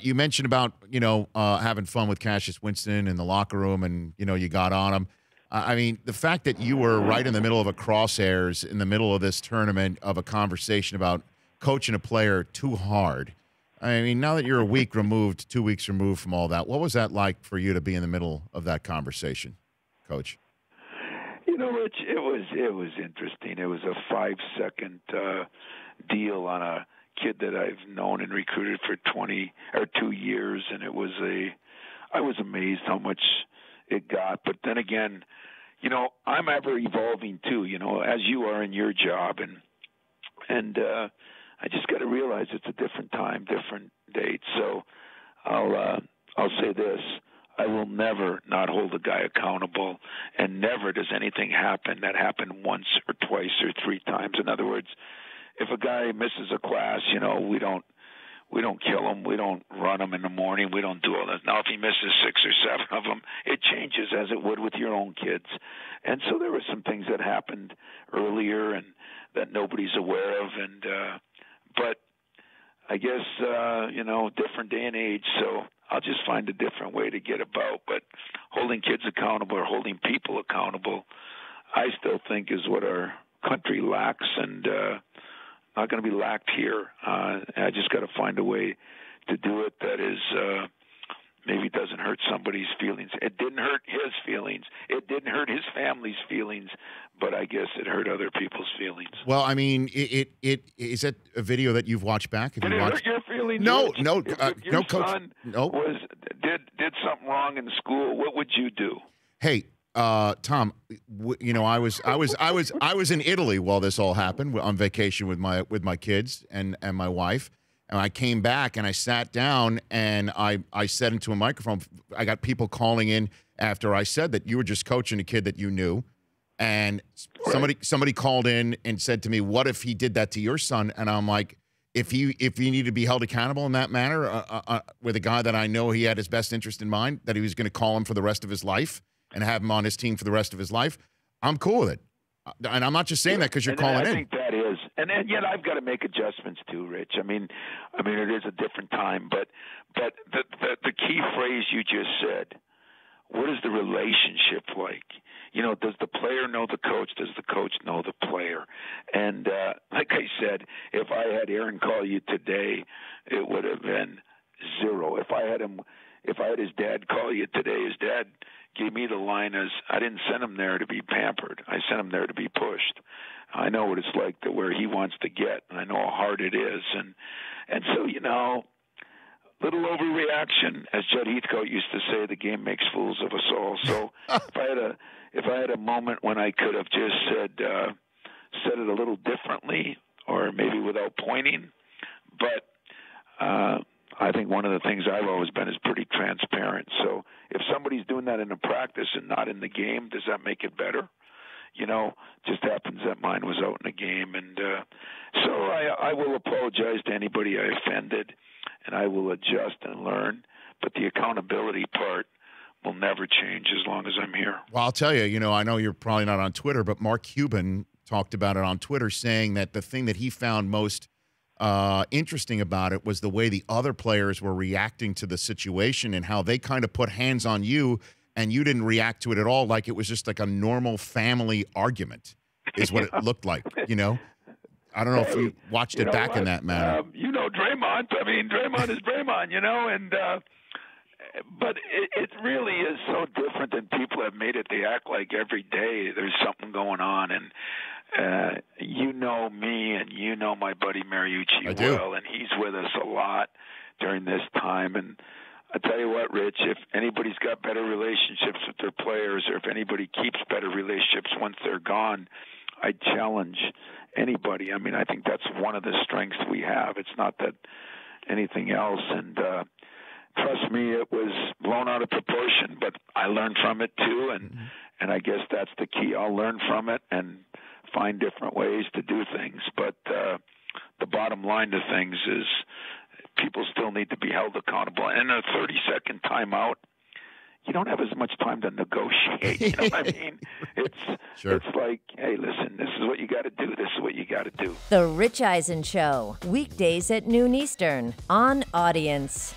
you mentioned about, having fun with Cassius Winston in the locker room and, you got on him. I mean, the fact that you were right in the middle of a crosshairs in the middle of this tournament of a conversation about coaching a player too hard. I mean, now that you're 2 weeks removed from all that, what was that like for you to be in the middle of that conversation, Coach? Rich, it was interesting. It was a 5-second deal on a kid that I've known and recruited for 2 years, and I was amazed how much it got. But then again, I'm ever evolving too, as you are in your job, and I just got to realize it's a different time, different date. So I'll say this. I will never not hold a guy accountable, and never does anything happen that happened once or twice or 3 times. In other words, if a guy misses a class, we don't kill him. We don't run him in the morning. We don't do all that. Now, if he misses 6 or 7 of them, it changes as it would with your own kids. And so there were some things that happened earlier and that nobody's aware of. But I guess, different day and age, so I'll just find a different way to get about. But holding kids accountable or holding people accountable, I still think is what our country lacks, and not going to be lacked here. I just got to find a way to do it that is maybe doesn't hurt somebody's feelings. It didn't hurt his feelings. It didn't hurt his family's feelings, but I guess it hurt other people's feelings. Well, I mean, it is that a video that you've watched back? Did it hurt your feelings? No, Rich? no, if your no, Coach. son No. did something wrong in school, what would you do? Hey, Tom, I was in Italy while this all happened on vacation with my kids and my wife. And I came back and I sat down and I said into a microphone, I got people calling in after I said that you were just coaching a kid that you knew. And somebody called in and said to me, what if he did that to your son? And I'm like, if he needed to be held accountable in that manner with a guy that I know he had his best interest in mind, that he was going to call him for the rest of his life and have him on his team for the rest of his life, I'm cool with it. And I'm not just saying that because you're calling in. I think that is. And yet I've got to make adjustments too, Rich. I mean, it is a different time. But the key phrase you just said, what is the relationship like? Does the player know the coach? Does the coach know the player? And like I said, if I had Aaron call you today, it would have been 0. If I had his dad call you today, his dad gave me the line as, I didn't send him there to be pampered. I sent him there to be pushed. I know what it's like to where he wants to get, and I know how hard it is. And so, little overreaction, as Judd Heathcote used to say, the game makes fools of us all. So if I had a moment when I could have just said it a little differently, or maybe without pointing, but I think one of the things I've always been is pretty transparent. So if somebody's doing that in a practice and not in the game, does that make it better? Just happens that mine was out in the game. And so I will apologize to anybody I offended, and I will adjust and learn. But the accountability part will never change as long as I'm here. Well, I'll tell you, I know you're probably not on Twitter, but Mark Cuban talked about it on Twitter, saying that the thing that he found most interesting about it was the way the other players were reacting to the situation and how they kind of put hands on you and you didn't react to it at all, like it was just like a normal family argument is what it looked like, I don't know if you watched it back in that manner. Draymond, Draymond is Draymond, and but it really is so different than people have made it. They act like every day there's something going on, and you know me and you know my buddy Mariucci well, and he's with us a lot during this time. And I tell you what, Rich, if anybody's got better relationships with their players, or if anybody keeps better relationships once they're gone, I challenge anybody. I think that's one of the strengths we have. It's not that anything else. And trust me, it was blown out of proportion, but I learned from it too. And I guess that's the key. I'll learn from it and find different ways to do things. But the bottom line to things is people still need to be held accountable. And a 30-second timeout, you don't have as much time to negotiate. You know what I mean? It's like, hey, listen, this is what you got to do. This is what you got to do. The Rich Eisen Show, weekdays at noon Eastern on Audience.